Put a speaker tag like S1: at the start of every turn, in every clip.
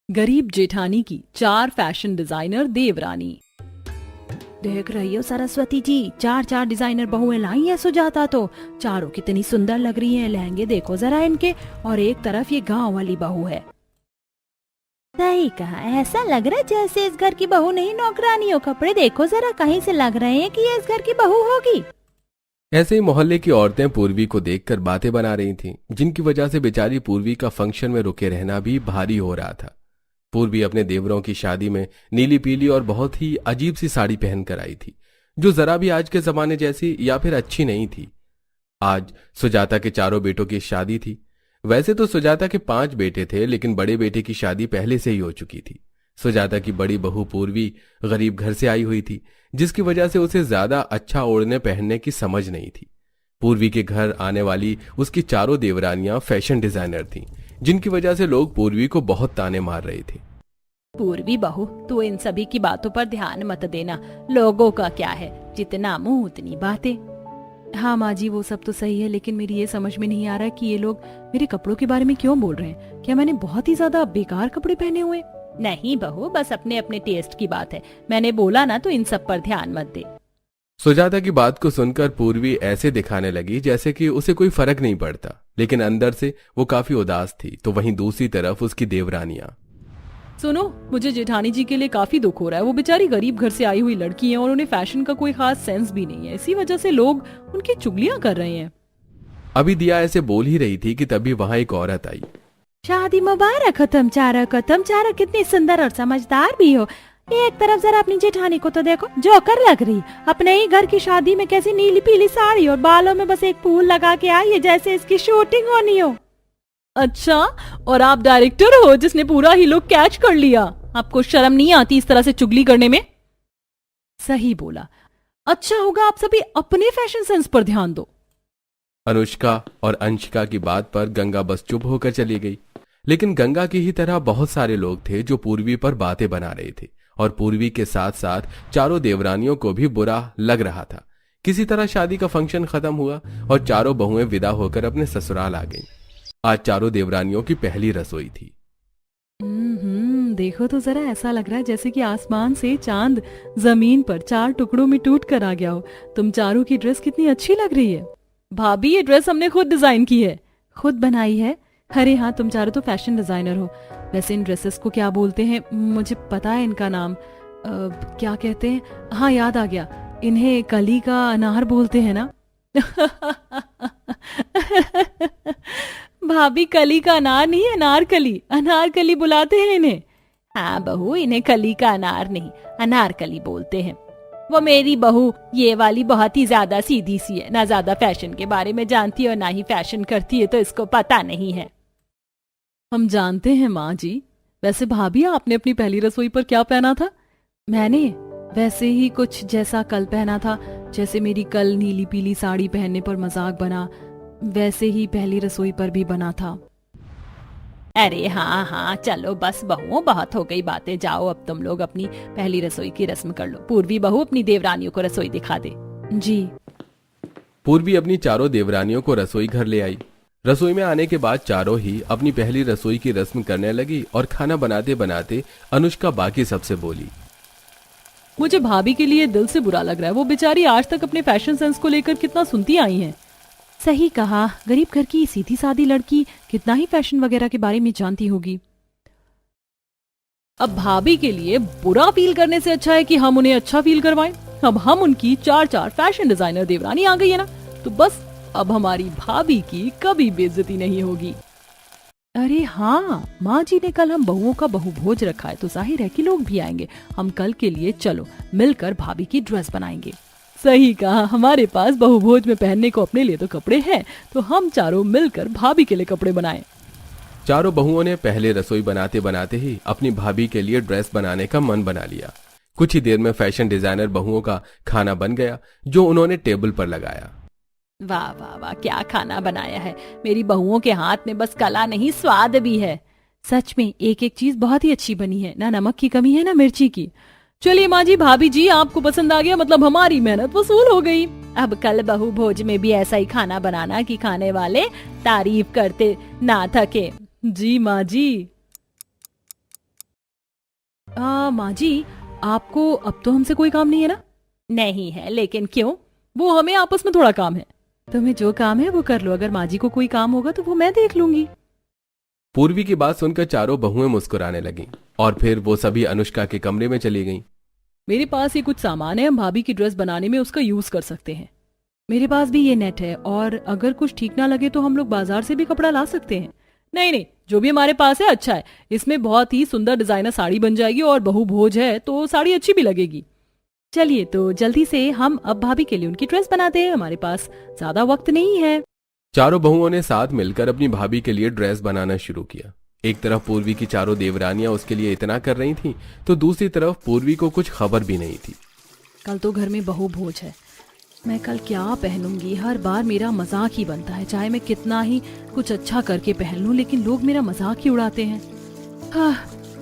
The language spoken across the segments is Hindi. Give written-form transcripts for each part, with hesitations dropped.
S1: गरीब जेठानी की 4 फैशन डिजाइनर देवरानी।
S2: देख रही हो सरस्वती जी, 4 डिजाइनर बहुएं लाई है सुजाता तो। चारों कितनी सुंदर लग रही हैं। लहंगे देखो जरा इनके, और एक तरफ ये गांव वाली बहू है। सही कहा, ऐसा लग रहा है जैसे इस घर की बहू नहीं नौकरानी हो। कपड़े देखो जरा, कहीं से लग रहे हैं कि ये इस घर की बहू होगी।
S3: ऐसे ही मोहल्ले की औरतें पूर्वी को देखकर बातें बना रही थीं, जिनकी वजह से बेचारी पूर्वी का फंक्शन में रुके रहना भी भारी हो रहा था। पूर्वी अपने देवरों की शादी में नीली पीली और बहुत ही अजीब सी साड़ी पहनकर आई थी, जो जरा भी आज के जमाने जैसी या फिर अच्छी नहीं थी। आज सुजाता के 4 बेटों की शादी थी। वैसे तो सुजाता के 5 बेटे थे, लेकिन बड़े बेटे की शादी पहले से ही हो चुकी थी। सुजाता की बड़ी बहू पूर्वी गरीब घर से आई हुई थी, जिसकी वजह से उसे ज्यादा अच्छा ओढ़ने पहनने की समझ नहीं थी। पूर्वी के घर आने वाली उसकी 4 देवरानियां फैशन डिजाइनर थीं, जिनकी वजह से लोग पूर्वी को बहुत ताने मार रहे थे।
S2: पूर्वी बहू, तू इन सभी की बातों पर ध्यान मत देना। लोगों का क्या है, जितना मुंह उतनी बातें।
S1: हाँ माँ जी, वो सब तो सही है, लेकिन मेरी ये समझ में नहीं आ रहा कि ये लोग मेरे कपड़ों के बारे में क्यों बोल रहे हैं। क्या मैंने बहुत ही ज्यादा बेकार कपड़े पहने हुए?
S2: नहीं बहू, बस अपने अपने टेस्ट की बात है। मैंने बोला ना, तो इन सब पर ध्यान मत दे।
S3: सुजाता की बात को सुनकर पूर्वी ऐसे दिखाने लगी जैसे कि उसे कोई फर्क नहीं पड़ता, लेकिन अंदर से वो काफी उदास थी। तो वहीं दूसरी तरफ उसकी देवरानियां।
S1: सुनो, मुझे जेठानी जी के लिए काफी दुख हो रहा है। वो बेचारी गरीब घर से आई हुई लड़की है और उन्हें फैशन का कोई खास सेंस भी नहीं है। इसी वजह से लोग उनकी चुगलियां कर रहे हैं।
S3: अभी दिया ऐसे बोल ही रही थी कि तभी वहां एक औरत आई।
S2: शादी मुबारक हो तुम चारों कितनी सुंदर और समझदार भी हो। एक तरफ जरा अपनी जेठानी को तो देखो, जोकर लग रही। अपने ही घर की शादी में कैसी नीली पीली साड़ी और बालों में बस एक फूल लगा के आई है, जैसे इसकी शूटिंग होनी हो।
S1: अच्छा, और आप डायरेक्टर हो जिसने पूरा ही लुक कैच कर लिया। आपको शर्म नहीं आती इस तरह से चुगली करने में? सही बोला। अच्छा होगा आप सभी अपने फैशन सेंस पर ध्यान दो।
S3: अनुष्का और अंशिका की बात पर गंगा बस चुप होकर चली गई। लेकिन गंगा की ही तरह बहुत सारे लोग थे जो पूर्वी पर बातें बना रहे थे, और पूर्वी के साथ साथ 4 देवरानियों को भी बुरा लग रहा था। किसी तरह शादी का फंक्शन खत्म हुआ और 4 बहुएं विदा होकर अपने ससुराल आ गईं। आज 4 देवरानियों की पहली रसोई थी।
S1: देखो तो जरा, ऐसा लग रहा है जैसे कि आसमान से चांद जमीन पर 4 टुकड़ों में टूट कर आ गया हो। तुम चारों की ड्रेस कितनी अच्छी लग रही है। भाभी, ये ड्रेस हमने खुद डिजाइन की है। खुद बनाई है? अरे हाँ, तुम चारों तो फैशन डिजाइनर हो। वैसे इन ड्रेसेस को क्या बोलते हैं? मुझे पता है इनका नाम। क्या कहते हैं? हाँ, याद आ गया। इन्हें कली का अनार बोलते हैं ना। भाभी, कली का अनार नहीं, अनारकली। अनारकली बुलाते हैं इन्हें।
S2: हाँ बहू, इन्हें कली का अनार नहीं, अनारकली बोलते हैं। वो मेरी बहू ये वाली बहुत ही ज्यादा सीधी सी है, ना ज्यादा फैशन के बारे में जानती है और ना ही फैशन करती है, तो इसको पता नहीं है।
S1: हम जानते हैं माँ जी। वैसे भाभी, आपने अपनी पहली रसोई पर क्या पहना था? मैंने वैसे ही कुछ जैसा कल पहना था। जैसे मेरी कल नीली पीली साड़ी पहनने पर मजाक बना, वैसे ही पहली रसोई पर भी बना था।
S2: अरे हाँ हाँ, चलो बस बहुओं, बहुत हो गई बातें। जाओ अब तुम लोग अपनी पहली रसोई की रस्म कर लो। पूर्वी बहू अपनी देवरानियों को रसोई दिखा दे।
S1: जी।
S3: पूर्वी अपनी 4 देवरानियों को रसोई घर ले आई। रसोई में आने के बाद चारों ही अपनी पहली रसोई की रस्म करने लगी, और खाना बनाते बनाते अनुष्का बाकी सबसे बोली।
S1: मुझे भाभी के लिए दिल से बुरा लग रहा है। वो बेचारी आज तक अपने फैशन सेंस को लेकर कितना सुनती आई हैं।
S2: सही कहा, गरीब घर की सीधी सादी लड़की कितना ही फैशन वगैरह के बारे में जानती होगी।
S1: अब भाभी के लिए बुरा फील करने से अच्छा है कि हम उन्हें अच्छा फील करवाएं। अब हम उनकी 4 फैशन डिजाइनर देवरानी आ गई है ना, तो बस अब हमारी भाभी की कभी बेइज्जती नहीं होगी।
S2: अरे हाँ, माँ जी ने कल हम बहुओं का बहुभोज रखा है, तो जाहिर है कि लोग भी आएंगे। हम कल के लिए चलो मिलकर भाभी की ड्रेस बनाएंगे।
S1: सही कहा, हमारे पास बहुभोज में पहनने को अपने लिए तो कपड़े हैं, तो हम चारों मिलकर भाभी के लिए कपड़े बनाएं।
S3: 4 बहुओं ने पहले रसोई बनाते बनाते ही अपनी भाभी के लिए ड्रेस बनाने का मन बना लिया। कुछ ही देर में फैशन डिजाइनर बहुओं का खाना बन गया, जो उन्होंने टेबल पर लगाया।
S2: वाह वाह वाह, क्या खाना बनाया है। मेरी बहुओं के हाथ में बस कला नहीं, स्वाद भी है। सच में एक एक चीज बहुत ही अच्छी बनी है। ना नमक की कमी है, ना मिर्ची की।
S1: चलिए माँ जी, भाभी जी, आपको पसंद आ गया, मतलब हमारी मेहनत वसूल हो गई।
S2: अब कल बहु भोज में भी ऐसा ही खाना बनाना कि खाने वाले तारीफ करते ना थके।
S1: जी माँ जी। माँ जी, आपको अब तो हमसे कोई काम नहीं है ना?
S2: नहीं है, लेकिन क्यों?
S1: वो हमें आपस में थोड़ा काम है। तुम्हें जो काम है वो कर लो, अगर माँ जी को कोई काम होगा तो वो मैं देख लूंगी।
S3: पूर्वी की बात सुनकर चारों बहुएं मुस्कुराने लगीं और फिर वो सभी अनुष्का के कमरे में चली गईं।
S1: मेरे पास ये कुछ सामान है, हम भाभी की ड्रेस बनाने में उसका यूज कर सकते हैं। मेरे पास भी ये नेट है, और अगर कुछ ठीक ना लगे तो हम लोग बाजार से भी कपड़ा ला सकते हैं। नहीं नहीं, जो भी हमारे पास है अच्छा है। इसमें बहुत ही सुंदर डिजाइनर साड़ी बन जाएगी, और बहू भोज है तो साड़ी अच्छी भी लगेगी। चलिए तो जल्दी से हम अब भाभी के लिए उनकी ड्रेस बनाते हैं, हमारे पास ज्यादा वक्त नहीं है।
S3: चारों बहुओं ने साथ मिलकर अपनी भाभी के लिए ड्रेस बनाना शुरू किया। एक तरफ पूर्वी की चारों देवरानियां उसके लिए इतना कर रही थीं, तो दूसरी तरफ पूर्वी को कुछ खबर भी नहीं थी।
S1: कल तो घर में बहू भोज है, मैं कल क्या पहनूंगी? हर बार मेरा मजाक ही बनता है, चाहे मैं कितना ही कुछ अच्छा करके पहन लूं, लेकिन लोग मेरा मजाक ही उड़ाते हैं। हाँ,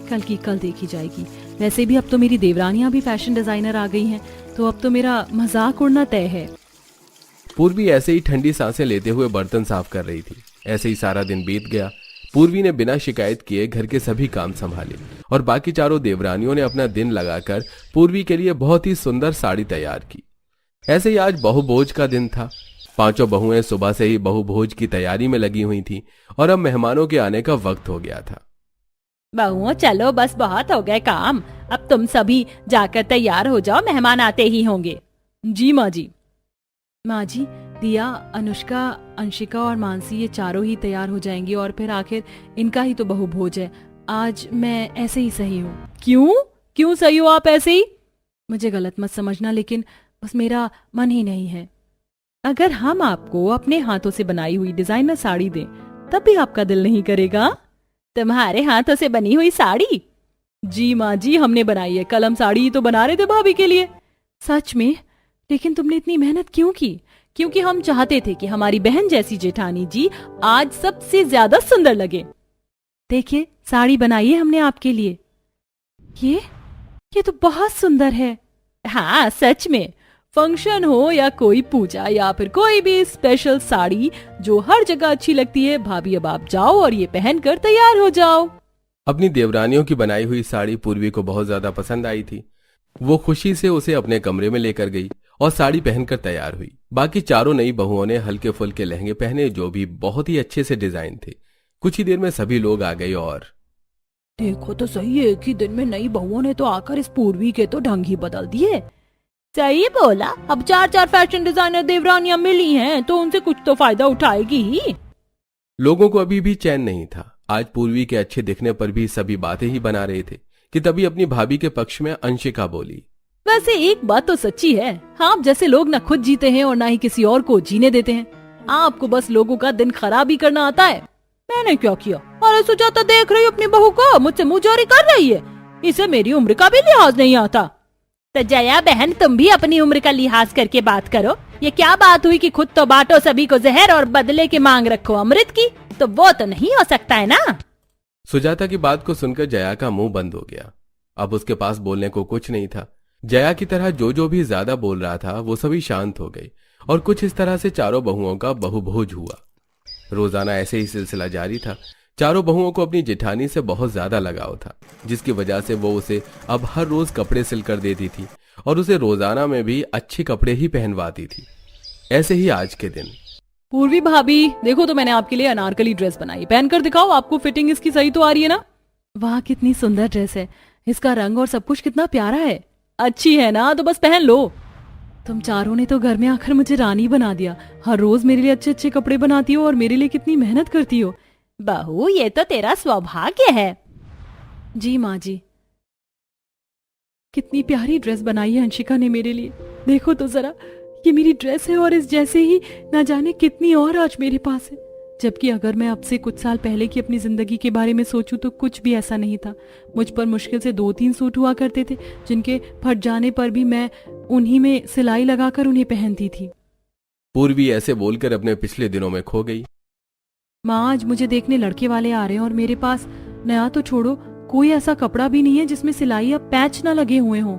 S1: कल की कल देखी जाएगी। वैसे भी अब तो मेरी देवरानियां भी फैशन डिजाइनर आ गई हैं, तो अब तो मेरा मजाक उड़ना तय है।
S3: पूर्वी ऐसे ही ठंडी सांसें लेते हुए बर्तन साफ कर रही थी। ऐसे ही सारा दिन बीत गया। पूर्वी ने बिना शिकायत किए घर के सभी काम संभाले और बाकी चारों देवरानियों ने अपना दिन लगाकर पूर्वी के लिए बहुत ही सुंदर साड़ी तैयार की। ऐसे ही आज बहुभोज का दिन था। पांचों बहुएं सुबह से ही बहुभोज की तैयारी में लगी हुई थी और अब मेहमानों के आने का वक्त हो गया था।
S2: बहुओं चलो, बस बहुत हो गए काम, अब तुम सभी जाकर तैयार हो जाओ, मेहमान आते ही होंगे।
S1: जी माँ जी। माँ जी, दिया, अनुष्का, अंशिका और मानसी ये चारों ही तैयार हो जाएंगी, और फिर आखिर इनका ही तो बहुभोज है। आज मैं ऐसे ही सही हूँ। क्यों क्यों सही हो आप ऐसे ही? मुझे गलत मत समझना, लेकिन बस मेरा मन ही नहीं है। अगर हम आपको अपने हाथों से बनाई हुई डिजाइनर साड़ी दें, तब भी आपका दिल नहीं करेगा?
S2: तुम्हारे हाथों से बनी हुई साड़ी?
S1: जी माँ जी, हमने बनाई है। कल हम साड़ी ही तो बना रहे थे भाभी के लिए। सच में? लेकिन तुमने इतनी मेहनत क्यों की? क्योंकि हम चाहते थे कि हमारी बहन जैसी जेठानी जी आज सबसे ज्यादा सुंदर लगे। देखिए, साड़ी बनाई है हमने आपके लिए। ये तो बहुत सुंदर है।
S2: हाँ सच में,
S1: फंक्शन हो या कोई पूजा या फिर कोई भी स्पेशल साड़ी जो हर जगह अच्छी लगती है, भाभी अब आप जाओ और ये पहनकर तैयार हो जाओ।
S3: अपनी देवरानियों की बनाई हुई साड़ी पूर्वी को बहुत ज्यादा पसंद आई थी। वो खुशी से उसे अपने कमरे में लेकर गई और साड़ी पहनकर तैयार हुई। बाकी चारों नई बहुओं ने हल्के फुल्के लहंगे पहने, जो भी बहुत ही अच्छे से डिजाइन थे। कुछ ही देर में सभी लोग आ गए और
S1: देखो तो सही, एक ही दिन में नई बहुओं ने तो आकर इस पूर्वी के तो ढंग ही बदल दिए।
S2: सही बोला, अब चार चार फैशन डिजाइनर देवरानियां मिली हैं तो उनसे कुछ तो फायदा उठाएगी ही।
S3: लोगों को अभी भी चैन नहीं था। आज पूर्वी के अच्छे दिखने पर भी सभी बातें ही बना रहे थे कि तभी अपनी भाभी के पक्ष में अंशिका बोली,
S1: वैसे एक बात तो सच्ची है, आप जैसे लोग ना खुद जीते हैं और ना ही किसी और को जीने देते हैं। आपको बस लोगों का दिन खराब ही करना आता है। मैंने क्या किया? अरे सुजाता, देख रही हो अपनी बहू को मुझसे मुंह जारी कर रही है। इसे मेरी उम्र का भी लिहाज नहीं आता।
S2: तो जया बहन, तुम भी अपनी उम्र का लिहाज करके बात करो। ये क्या बात हुई कि खुद तो बांटो सभी को जहर और बदले की मांग रखो अमृत की? तो वो तो नहीं हो सकता है ना।
S3: सुजाता की बात को सुनकर जया का मुंह बंद हो गया। अब उसके पास बोलने को कुछ नहीं था। जया की तरह जो भी ज्यादा बोल रहा था वो सभी शांत हो गए और कुछ इस तरह से चारों बहुओं का बहुभोज हुआ। रोजाना ऐसे ही सिलसिला जारी था। चारों बहुओं को अपनी जेठानी से बहुत ज्यादा लगाव था, जिसकी वजह से वो उसे अब हर रोज कपड़े सिलकर देती थी और उसे रोजाना में भी अच्छे कपड़े ही पहनवाती थी। ऐसे ही आज के दिन।
S1: पूर्वी भाभी, देखो तो मैंने आपके लिए अनारकली ड्रेस बनाई, पहनकर दिखाओ, आपको फिटिंग इसकी सही तो आ रही है ना? वाह, कितनी सुंदर ड्रेस है, इसका रंग और सब कुछ कितना प्यारा है। अच्छी है ना? तो बस पहन लो। तुम चारों ने तो घर में आकर मुझे रानी बना दिया। हर रोज मेरे लिए अच्छे अच्छे कपड़े बनाती हो और मेरे लिए कितनी मेहनत करती हो।
S2: बहू, ये तो तेरा सौभाग्य है।
S1: जी माँ जी। कितनी प्यारी ड्रेस बनाई है अंशिका ने मेरे लिए। देखो तो जरा, ये मेरी ड्रेस है और इस जैसे ही ना जाने कितनी और आज मेरे पास है। जबकि अगर मैं अब से कुछ साल पहले की अपनी जिंदगी के बारे में सोचूं तो कुछ भी ऐसा नहीं था। मुझ पर मुश्किल से 2-3 सूट हुआ करते थे, जिनके फट जाने पर भी मैं उन्हीं में सिलाई लगाकर उन्हें पहनती थी।
S3: पूर्वी ऐसे बोलकर अपने पिछले दिनों में खो गई।
S1: माँ, आज मुझे देखने लड़के वाले आ रहे हैं और मेरे पास नया तो छोड़ो, कोई ऐसा कपड़ा भी नहीं है जिसमें सिलाई या पैच ना लगे हुए हों।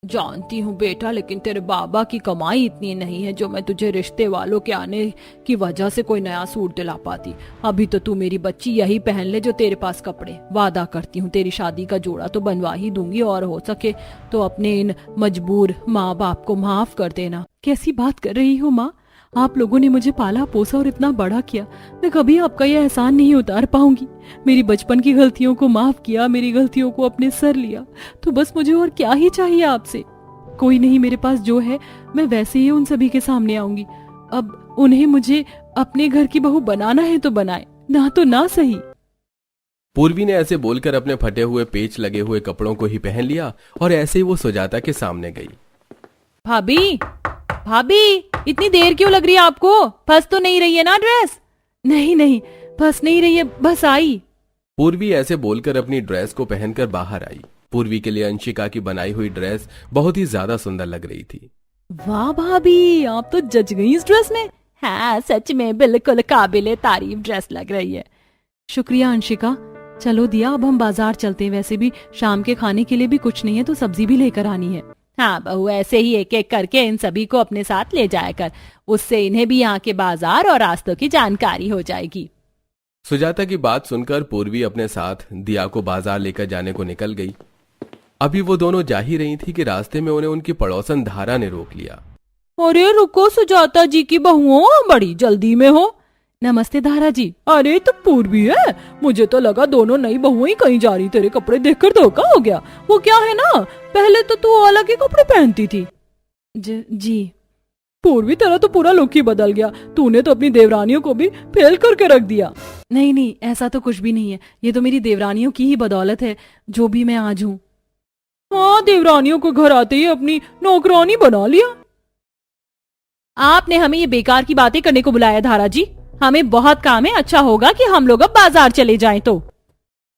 S2: जानती हूँ बेटा, लेकिन तेरे बाबा की कमाई इतनी नहीं है जो मैं तुझे रिश्ते वालों के आने की वजह से कोई नया सूट दिला पाती। अभी तो तू मेरी बच्ची यही पहन ले जो तेरे पास कपड़े। वादा करती हूँ तेरी शादी का जोड़ा तो बनवा ही दूंगी, और हो सके तो अपने इन मजबूर माँ बाप को माफ कर देना।
S1: कैसी बात कर रही हो माँ? आप लोगों ने मुझे पाला पोसा और इतना बड़ा किया, मैं कभी आपका यह एहसान नहीं उतार पाऊंगी। मेरी बचपन की गलतियों को माफ किया, मेरी गलतियों को अपने सर लिया, तो बस मुझे और क्या ही चाहिए आपसे। कोई नहीं, मेरे पास जो है मैं वैसे ही उन सभी के सामने आऊंगी। अब उन्हें मुझे अपने घर की बहू बनाना है तो बनाए, ना तो ना सही।
S3: पूर्वी ने ऐसे बोलकर अपने फटे हुए पेच लगे हुए कपड़ों को ही पहन लिया और ऐसे ही वो सुजाता के सामने गई।
S2: भाभी, भाभी, इतनी देर क्यों लग रही है आपको? फंस तो नहीं रही है ना ड्रेस?
S1: नहीं नहीं, फंस नहीं रही है, बस आई।
S3: पूर्वी ऐसे बोलकर अपनी ड्रेस को पहनकर बाहर आई। पूर्वी के लिए अंशिका की बनाई हुई ड्रेस बहुत ही ज्यादा सुंदर लग रही थी।
S1: वाह भाभी, आप तो जज गई इस ड्रेस में।
S2: हाँ, सच में बिल्कुल काबिले तारीफ ड्रेस लग रही है।
S1: शुक्रिया अंशिका। चलो दिया, अब हम बाजार चलते हैं। वैसे भी शाम के खाने के लिए भी कुछ नहीं है, तो सब्जी भी लेकर आनी है।
S2: हाँ बहू, ऐसे ही एक एक करके इन सभी को अपने साथ ले जाया कर, उससे इन्हें भी यहाँ के बाजार और रास्तों की जानकारी हो जाएगी।
S3: सुजाता की बात सुनकर पूर्वी अपने साथ दिया को बाजार लेकर जाने को निकल गई। अभी वो दोनों जा ही रही थी कि रास्ते में उन्हें उनकी पड़ोसन धारा ने रोक लिया।
S2: अरे रुको सुजाता जी की बहुओं, बड़ी जल्दी में हो।
S1: नमस्ते धारा जी।
S2: अरे तो पूर्वी है, मुझे तो लगा दोनों नई बहुएं कहीं जा रही। तेरे कपड़े देखकर धोखा हो गया। वो क्या है ना, पहले तो तू अलग ही कपड़े पहनती थी।
S1: जी।
S2: पूर्वी, तेरा तो पूरा लुक ही बदल गया। तूने तो अपनी देवरानियों को भी फेल करके रख दिया।
S1: नहीं नहीं, ऐसा तो कुछ भी नहीं है। ये तो मेरी देवरानियों की ही बदौलत है जो भी मैं आज हूँ।
S2: हाँ, देवरानियों को घर आते ही अपनी नौकरानी बना लिया। आपने हमें ये बेकार की बातें करने को बुलाया धारा जी? हमें बहुत काम है, अच्छा होगा कि हम लोग अब बाजार चले जाएं। तो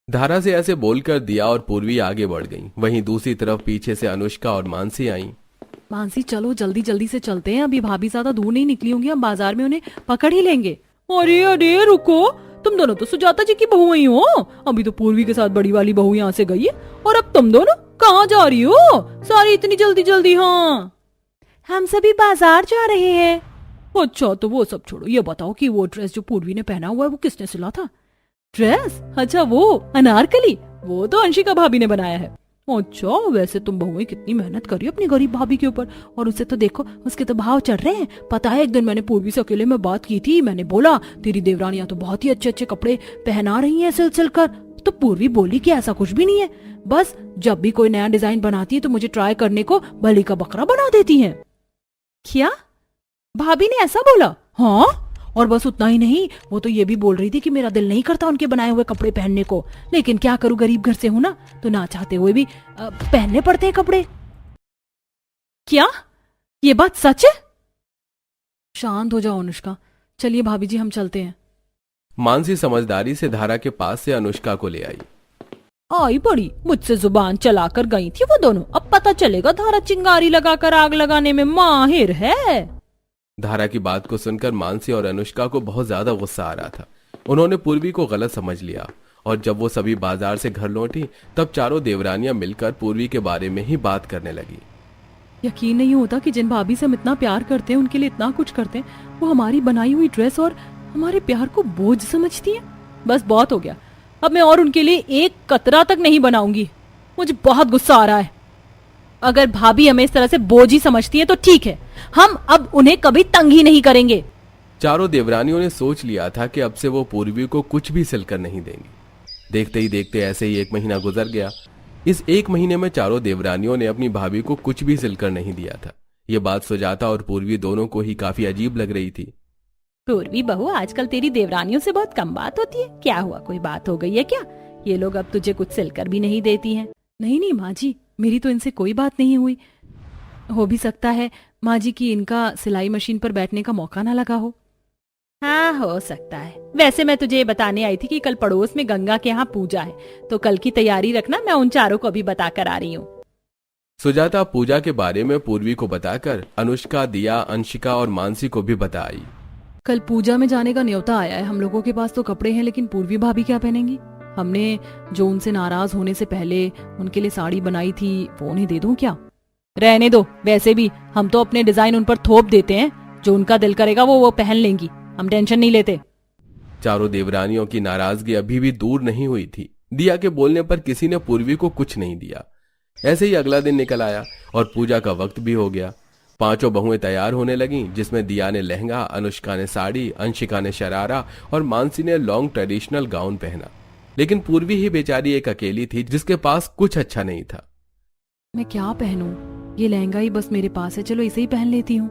S3: धारा से ऐसे बोलकर दिया और पूर्वी आगे बढ़ गईं। वहीं दूसरी तरफ पीछे से अनुष्का और मानसी आईं।
S1: मानसी, चलो जल्दी जल्दी से चलते हैं। अभी भाभी ज्यादा दूर नहीं निकली होंगी, हम बाजार में उन्हें पकड़ ही लेंगे।
S2: अरे अरे रुको, तुम दोनों तो सुजाता जी की बहू ही हो। अभी तो पूर्वी के साथ बड़ी वाली बहू यहाँ से गई है, और अब तुम दोनों कहाँ जा रही हो सारी इतनी जल्दी जल्दी? हाँ,
S1: हम सभी बाजार जा रहे हैं।
S2: अच्छा, तो वो सब छोड़ो, ये बताओ कि वो ड्रेस जो पूर्वी ने पहना हुआ है वो किसने सिला था?
S1: ड्रेस? अच्छा, वो अनारकली,
S2: वो तो अंशिका भाभी ने बनाया है। अच्छा, वैसे तुम बहुएं कितनी मेहनत करी अपनी गरीब भाभी के ऊपर, और उसे तो देखो, उसके तो भाव चढ़ रहे हैं। पता है, एक दिन मैंने पूर्वी से अकेले में बात की थी। मैंने बोला तेरी देवरानियां तो बहुत ही अच्छे अच्छे कपड़े पहना रही हैं सिल सिल कर। तो पूर्वी बोली कि ऐसा कुछ भी नहीं है, बस जब भी कोई नया डिजाइन बनाती है तो मुझे ट्राई करने को बलि का बकरा बना देती है।
S1: क्या
S2: भाभी ने ऐसा बोला? हाँ, और बस उतना ही नहीं, वो तो ये भी बोल रही थी कि मेरा दिल नहीं करता उनके बनाए हुए कपड़े पहनने को, लेकिन क्या करूं, गरीब घर से हूं ना, तो ना चाहते हुए भी पहनने पड़ते हैं कपड़े।
S1: क्या ये बात सच है? शांत हो जाओ अनुष्का, चलिए भाभी जी हम चलते हैं।
S3: मानसी समझदारी से धारा के पास से अनुष्का को ले
S2: आई बड़ी, मुझसे जुबान चलाकर गई थी वो दोनों। अब पता चलेगा धारा चिंगारी लगाकर आग लगाने में माहिर है।
S3: धारा की बात को सुनकर मानसी और अनुष्का को बहुत ज्यादा गुस्सा आ रहा था। उन्होंने पूर्वी को गलत समझ लिया, और जब वो सभी बाजार से घर लौटी तब चारों देवरानियां मिलकर पूर्वी के बारे में ही बात करने लगी।
S1: यकीन नहीं होता कि जिन भाभी से हम इतना प्यार करते हैं, उनके लिए इतना कुछ करते हैं, वो हमारी बनाई हुई ड्रेस और हमारे प्यार को बोझ समझती है।
S2: बस बहुत हो गया, अब मैं और उनके लिए एक कतरा तक नहीं बनाऊंगी। मुझे बहुत गुस्सा आ रहा है। अगर भाभी हमें इस तरह से बोझ ही समझती है तो ठीक है, हम अब उन्हें कभी तंग ही नहीं करेंगे।
S3: चारों देवरानियों ने सोच लिया था कि अब से वो पूर्वी को कुछ भी सिलकर नहीं देंगी। देखते ही देखते ऐसे ही 1 महीना गुजर गया। इस 1 महीने में चारों देवरानियों ने अपनी भाभी को कुछ भी सिलकर नहीं दिया था। ये बात सुजाता और पूर्वी दोनों को ही काफी अजीब लग रही थी।
S2: पूर्वी बहू, आजकल तेरी देवरानियों से बहुत कम बात होती है, क्या हुआ, कोई बात हो गई है क्या? ये लोग अब तुझे कुछ सिलकर भी नहीं देती हैं।
S1: नहीं नहीं माँ जी, मेरी तो इनसे कोई बात नहीं हुई। हो भी सकता है माँ जी की इनका सिलाई मशीन पर बैठने का मौका ना लगा हो।
S2: हाँ, हो सकता है। वैसे मैं तुझे बताने आई थी कि कल पड़ोस में गंगा के यहाँ पूजा है, तो कल की तैयारी रखना, मैं उन चारों को अभी बता कर आ रही हूँ।
S3: सुजाता पूजा के बारे में पूर्वी को बताकर अनुष्का, दिया, अंशिका और मानसी को भी बताई।
S1: कल पूजा में जाने का न्योता आया है। हम लोगों के पास तो कपड़े हैं, लेकिन पूर्वी भाभी क्या पहनेंगी? हमने जो उनसे नाराज होने से पहले उनके लिए साड़ी बनाई थी, वो उन्हें दे दूं क्या? रहने दो, वैसे भी हम तो अपने डिजाइन उन पर थोप देते हैं, जो उनका दिल करेगा वो पहन लेंगी, हम टेंशन नहीं लेते।
S3: चारों देवरानियों की नाराजगी अभी भी दूर नहीं हुई थी। दिया के बोलने पर किसी ने पूर्वी को कुछ नहीं दिया। ऐसे ही अगला दिन निकल आया और पूजा का वक्त भी हो गया। पांचों बहुएं तैयार होने लगीं, जिसमें दिया ने लहंगा, अनुष्का ने साड़ी, अंशिका ने शरारा और मानसी ने लॉन्ग ट्रेडिशनल गाउन पहना। लेकिन पूर्वी ही बेचारी एक अकेली थी जिसके पास कुछ अच्छा नहीं था।
S1: मैं क्या पहनूं? ये लहंगा ही बस मेरे पास है, चलो इसे ही पहन लेती हूँ।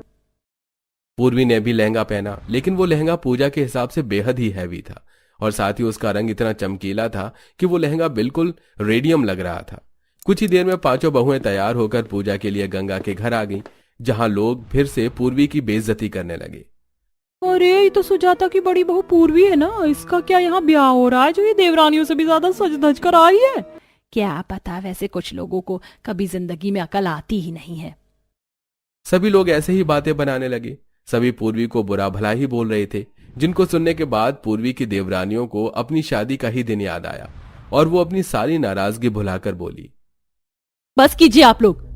S3: पूर्वी ने भी लहंगा पहना, लेकिन वो लहंगा पूजा के हिसाब से बेहद ही हैवी था और साथ ही उसका रंग इतना चमकीला था कि वो लहंगा बिल्कुल रेडियम लग रहा था। कुछ ही देर में पांचों बहुएं तैयार होकर पूजा के लिए गंगा के घर आ गईं, जहां लोग फिर से पूर्वी की बेइज्जती करने लगे।
S1: अरे ये तो सुजाता की बड़ी बहू पूर्वी है ना, इसका क्या यहाँ ब्याह हो रहा है जो ये देवरानियों से भी ज्यादा सज धज कर आई है?
S2: क्या पता, वैसे कुछ लोगों को कभी जिंदगी में अकल आती ही नहीं है।
S3: सभी लोग ऐसे ही बातें बनाने लगे। सभी पूर्वी को बुरा भला ही बोल रहे थे, जिनको सुनने के बाद पूर्वी की देवरानियों को अपनी शादी का ही दिन याद आया और वो अपनी सारी नाराजगी भुलाकर बोली,
S1: बस कीजिए आप लोग।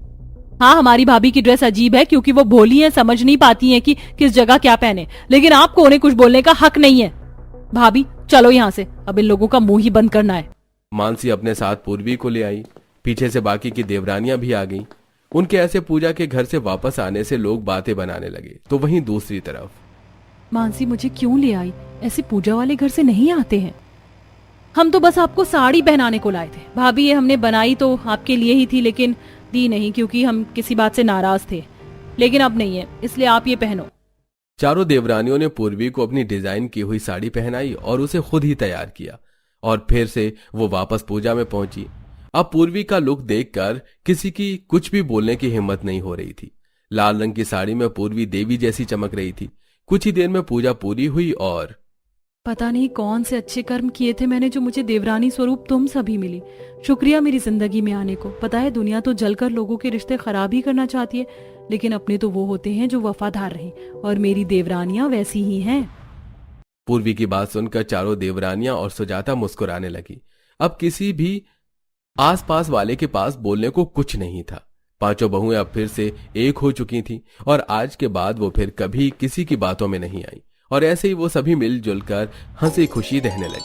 S1: हाँ, हमारी भाभी की ड्रेस अजीब है क्योंकि वो भोली है, समझ नहीं पाती है कि किस जगह क्या पहने, लेकिन आपको उन्हें कुछ बोलने का हक नहीं है। भाभी चलो यहाँ से, अब इन लोगों का मुंह ही बंद करना है।
S3: मानसी अपने साथ पूर्वी को ले आई। पीछे से बाकी की देवरानियां भी आ गईं। उनके ऐसे पूजा के घर से वापस आने से लोग बातें बनाने लगे। तो वहीं दूसरी तरफ
S1: मानसी मुझे क्यों ले आई? ऐसे पूजा वाले घर से नहीं आते हैं। हम तो बस आपको साड़ी पहनाने को लाए थे भाभी, ये हमने बनाई तो आपके लिए ही थी, लेकिन दी नहीं क्योंकि हम किसी बात से नाराज थे, लेकिन अब नहीं है, इसलिए आप ये पहनो।
S3: चारों देवरानियों ने पूर्वी को अपनी डिजाइन की हुई साड़ी पहनाई और उसे खुद ही तैयार किया और फिर से वो वापस पूजा में पहुंची। अब पूर्वी का लुक देखकर किसी की कुछ भी बोलने की हिम्मत नहीं हो रही थी। लाल रंग की साड़ी में पूर्वी देवी जैसी चमक रही थी। कुछ ही देर में पूजा पूरी हुई और
S1: पता नहीं कौन से अच्छे कर्म किए थे मैंने जो मुझे देवरानी स्वरूप तुम सभी मिली। शुक्रिया मेरी जिंदगी में आने को। पता है दुनिया तो जलकर लोगों के रिश्ते खराब ही करना चाहती है, लेकिन अपने तो वो होते हैं जो वफादार रहें, और मेरी देवरानियां वैसी ही हैं।
S3: पूर्वी की बात सुनकर चारों देवरानियां और सुजाता मुस्कुराने लगी। अब किसी भी आसपास वाले के पास बोलने को कुछ नहीं था। पांचों बहुएं अब फिर से एक हो चुकी थीं और आज के बाद वो फिर कभी किसी की बातों में नहीं आई और ऐसे ही वो सभी मिलजुल कर हंसी खुशी रहने लगी।